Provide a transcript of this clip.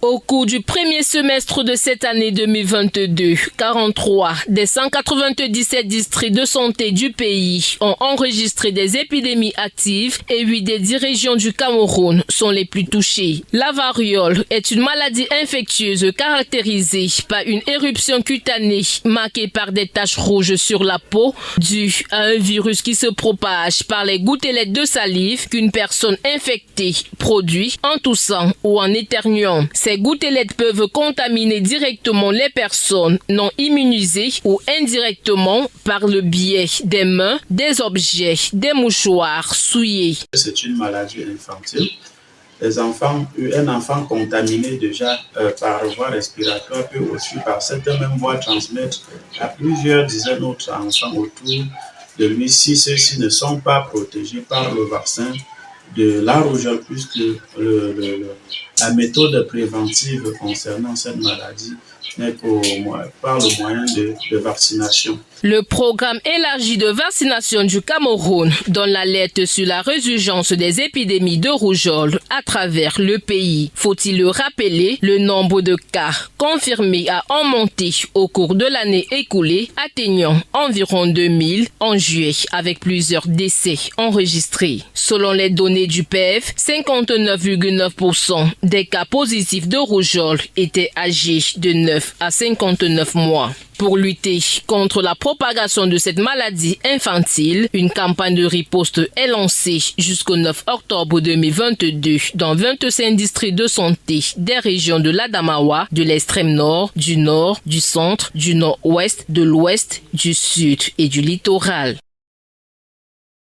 Au cours du premier semestre de cette année 2022, 43 des 197 districts de santé du pays ont enregistré des épidémies actives et 8 des 10 régions du Cameroun sont les plus touchées. La variole est une maladie infectieuse caractérisée par une éruption cutanée marquée par des taches rouges sur la peau due à un virus qui se propage par les gouttelettes de salive qu'une personne infectée produit en toussant ou en éternuant. Ces gouttelettes peuvent contaminer directement les personnes non immunisées ou indirectement par le biais des mains, des objets, des mouchoirs souillés. C'est une maladie infantile. Un enfant contaminé déjà par voie respiratoire peut aussi par cette même voie transmettre à plusieurs dizaines d'autres enfants autour de lui si ceux-ci ne sont pas protégés par le vaccin de la rougeole, puisque la méthode préventive concernant cette maladie n'est par le moyen de vaccination. Le programme élargi de vaccination du Cameroun donne l'alerte sur la résurgence des épidémies de rougeole à travers le pays. Faut-il le rappeler, le nombre de cas confirmés a augmenté au cours de l'année écoulée, atteignant environ 2000 en juillet, avec plusieurs décès enregistrés. Selon les données du PEV, 59,9% des cas positifs de rougeole étaient âgés de 9 à 59 mois. Pour lutter contre la propagation de cette maladie infantile, une campagne de riposte est lancée jusqu'au 9 octobre 2022 dans 25 districts de santé des régions de l'Adamawa, de l'extrême nord, du centre, du nord-ouest, de l'ouest, du sud et du littoral.